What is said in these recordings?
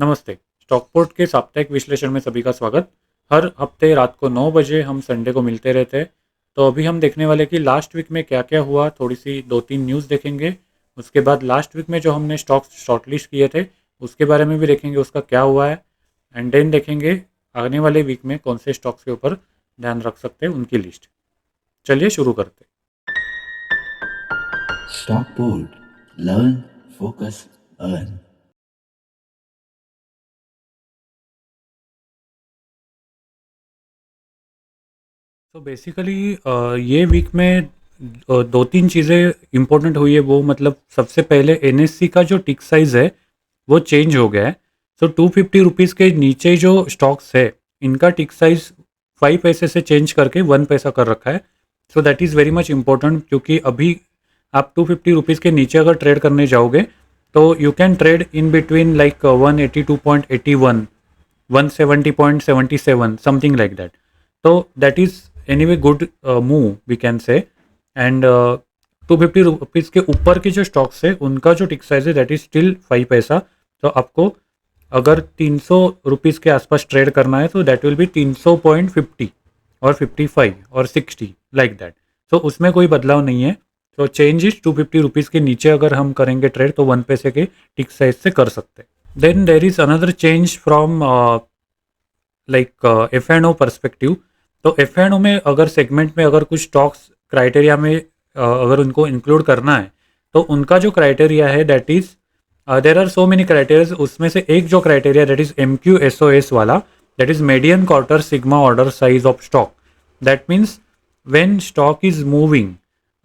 नमस्ते। स्टॉकपोर्ट के साप्ताहिक विश्लेषण में सभी का स्वागत। हर हफ्ते रात को 9 बजे हम संडे को मिलते रहते हैं। तो अभी हम देखने वाले कि लास्ट वीक में क्या क्या हुआ, थोड़ी सी 2-3 न्यूज़ देखेंगे। उसके बाद लास्ट वीक में जो हमने स्टॉक्स शॉर्टलिस्ट किए थे उसके बारे में भी देखेंगे, उसका क्या हुआ है। एंड देन देखेंगे आने वाले वीक में कौन से स्टॉक्स के ऊपर ध्यान रख सकते हैं, उनकी लिस्ट। चलिए शुरू करते हैं। Stockport. Learn, focus, earn. तो बेसिकली ये वीक में 2-3 चीज़ें इम्पोर्टेंट हुई है। वो मतलब सबसे पहले एनएससी का जो टिक साइज़ है वो चेंज हो गया है। तो 250 रुपीज़ के नीचे जो स्टॉक्स है इनका टिक साइज़ 5 पैसे से चेंज करके 1 पैसा कर रखा है। So that is very much important, क्योंकि अभी आप 250 रुपीज़ के नीचे अगर ट्रेड करने जाओगे तो you can trade in between like 182.81, 170.77, something like that. तो that is anyway good move we can say. And 250 rupees के ऊपर के जो स्टॉक्स है उनका जो टिक साइज है दैट इज स्टिल 5 पैसा। तो आपको अगर 300 रुपीज़ के आसपास ट्रेड करना है तो दैट विल बी 300.50 और 55 और 60 लाइक दैट। तो उसमें कोई बदलाव नहीं है। तो चेंज इज 250 रुपीज़ के नीचे अगर हम करेंगे ट्रेड तो 1 पैसे के टिक साइज से कर सकते हैं। Then there is another change from like F and O perspective. तो एफ एंड ओ में अगर सेगमेंट में अगर कुछ स्टॉक्स क्राइटेरिया में अगर उनको इंक्लूड करना है तो उनका जो क्राइटेरिया है that is there are so many criteria. उसमें से एक जो क्राइटेरिया दैट इज MQSOS वाला, that is median quarter sigma order size of stock. That means when stock is moving,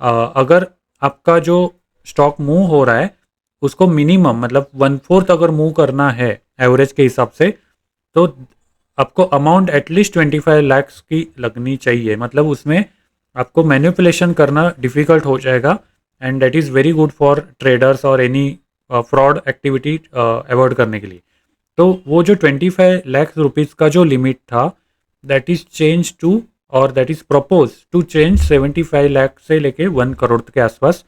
अगर आपका जो स्टॉक मूव हो रहा है उसको मिनिमम मतलब 1/4 अगर मूव करना है एवरेज के हिसाब से, तो आपको अमाउंट एटलीस्ट 25 लैक्स की लगनी चाहिए। मतलब उसमें आपको मैनिपुलेशन करना डिफ़िकल्ट हो जाएगा। And that is very good for traders और एनी फ्रॉड एक्टिविटी अवॉइड करने के लिए। तो वो जो 25 लैक्स रुपीज़ का जो लिमिट था दैट इज़ चेंज टू, और that is propose to change 75 lakh से लेके 1 करोड़ के आसपास।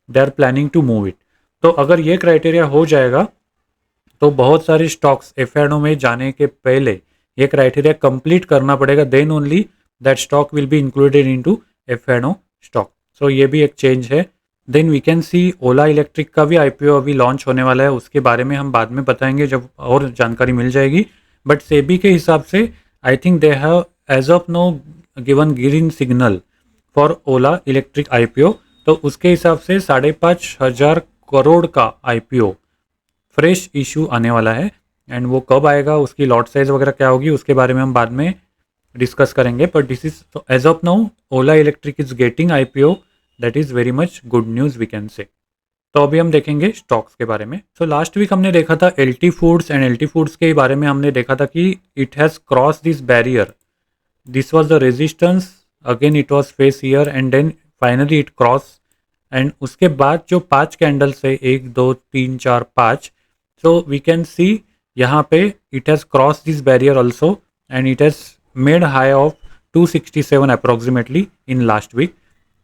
They are planning to move it. तो अगर ये क्राइटेरिया हो जाएगा तो बहुत सारे स्टॉक्स एफ एंड ओ में जाने के पहले ये क्राइटेरिया कंप्लीट करना पड़ेगा, then only that stock will be included into F and O stock. So ये भी एक चेंज है। Then we can see Ola electric का भी आईपीओ अभी लॉन्च होने वाला है, उसके बारे में हम बाद में बताएंगे जब और जानकारी मिल जाएगी। बट सेबी के हिसाब से I think they have as of now given green signal for Ola electric IPO. तो उसके हिसाब से 5,500 करोड़ का आईपीओ फ्रेश इशू आने वाला है। एंड वो कब आएगा, उसकी लॉट साइज वगैरह क्या होगी, उसके बारे में हम बाद में डिस्कस करेंगे। But this is as of now Ola electric is getting IPO. That is very much good news we can say. तो अभी हम देखेंगे स्टॉक्स के बारे में। सो लास्ट वीक हमने देखा था LT foods, and LT foods के बारे में हमने देखा था कि it has cross this barrier, this was the resistance, again it was face year and then finally it cross. And उसके बाद जो 5 कैंडल्स है, 1 2 3 4 5, सो वी कैन सी यहाँ पे it has cross this barrier also and it has made high of 267 approximately in last week.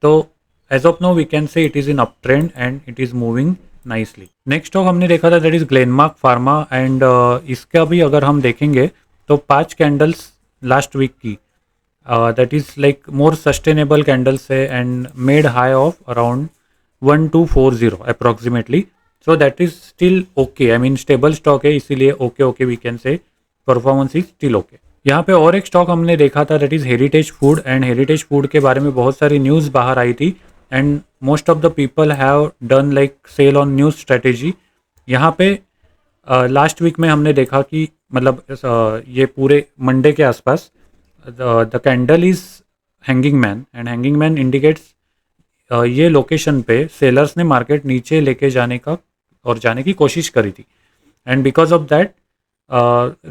तो as of now we can say it is in up trend and it is moving nicely. Next stock हमने देखा था that is Glenmark pharma. And इसका भी अगर हम देखेंगे तो 5 कैंडल्स लास्ट वीक की that is like more sustainable candles है and made high of around 1240 approximately. So that is still okay, I mean stable stock है, इसीलिए okay we can say performance is still okay। यहाँ पे और एक stock हमने देखा था that is heritage food. And heritage food के बारे में बहुत सारी न्यूज़ बाहर आई थी and most of the people have done like sell on news strategy. यहाँ पे लास्ट वीक में हमने देखा कि मतलब ये पूरे मंडे के आसपास the candle is hanging man and hanging man indicates ये लोकेशन पे सेलर्स ने मार्केट नीचे लेके जाने का और जाने की कोशिश करी थी। And because of that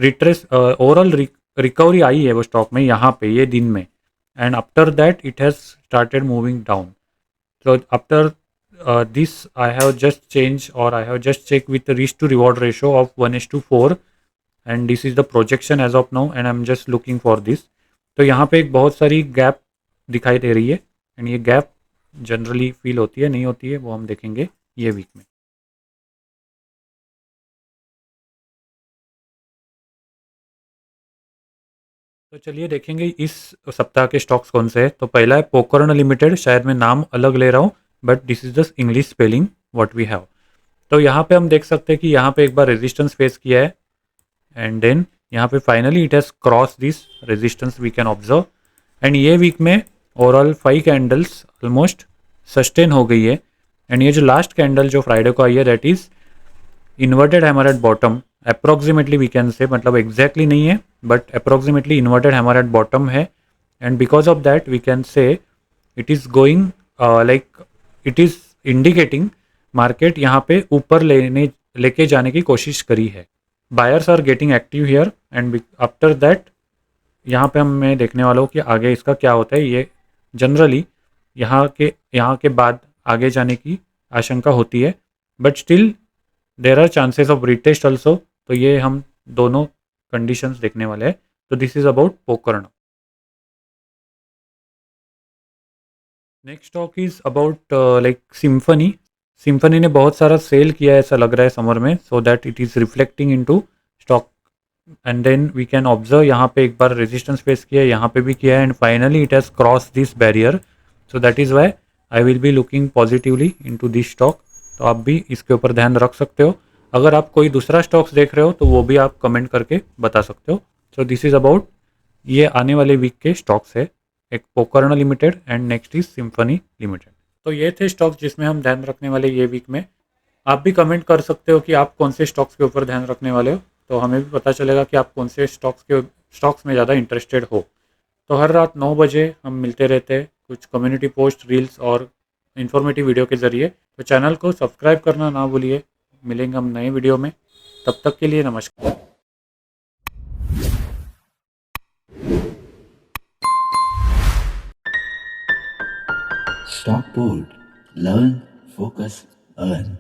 retrace overall recovery आई है वो स्टॉक में यहाँ पे ये दिन में। And after that it has started moving down. So after this, I have just changed or I have just checked with the risk to reward ratio of 1:4, and this is the projection as of now and I'm just looking for this। तो यहाँ पे एक बहुत सारी gap दिखाई दे रही है and ये गैप जनरली फील होती है नहीं होती है वो हम देखेंगे ये वीक में। तो चलिए देखेंगे इस सप्ताह के स्टॉक्स कौन से हैं। तो पहला है पोकर्न लिमिटेड, शायद मैं नाम अलग ले रहा हूँ but this is the English spelling what we have. तो यहाँ पे हम देख सकते हैं कि यहाँ पे एक बार रेजिस्टेंस फेस किया है एंड देन यहाँ पे finally it has cross this resistance we can observe. And ये वीक में ओवरऑल 5 कैंडल्स ऑलमोस्ट सस्टेन हो गई है। एंड ये जो लास्ट कैंडल जो फ्राइडे को आई है that is inverted hammer at bottom, approximately we can say, मतलब एग्जैक्टली नहीं है but approximately inverted hammer at bottom है। And because of that we can say it is going like it is indicating market यहाँ पे ऊपर लेके जाने की कोशिश करी है। Buyers are getting active here and after that यहाँ पे हम मैं देखने वाला हूँ कि आगे इसका क्या होता है। ये जनरली यहाँ के बाद आगे जाने की आशंका होती है but still there are chances of retest also. तो ये हम दोनों कंडीशंस देखने वाले हैं। तो this is about Pokarna. Next stock is about like Symphony. Symphony ने बहुत सारा सेल किया है ऐसा लग रहा है समर में, so that it is reflecting into stock. And then we can observe यहाँ पे एक बार रेजिस्टेंस फेस किया है, यहाँ पे भी किया है and finally it has cross this barrier. So that is why I will be looking positively into this stock. तो आप भी इसके ऊपर ध्यान रख सकते हो। अगर आप कोई दूसरा स्टॉक्स देख रहे हो तो वो भी आप कमेंट करके बता सकते हो। सो दिस इज़ अबाउट ये आने वाले वीक के स्टॉक्स है, एक Pokarna limited and next is Symphony limited. तो ये थे स्टॉक्स जिसमें हम ध्यान रखने वाले ये वीक में। आप भी कमेंट कर सकते हो कि आप कौन से स्टॉक्स के ऊपर ध्यान रखने वाले हो, तो हमें भी पता चलेगा कि आप कौन से स्टॉक्स में ज़्यादा इंटरेस्टेड हो। तो हर रात 9 बजे हम मिलते रहते हैं कुछ कम्युनिटी पोस्ट, रील्स और इन्फॉर्मेटिव वीडियो के ज़रिए। तो चैनल को सब्सक्राइब करना ना भूलिए। मिलेंगे हम नए वीडियो में, तब तक के लिए नमस्कार। Stockport. Learn, focus, earn.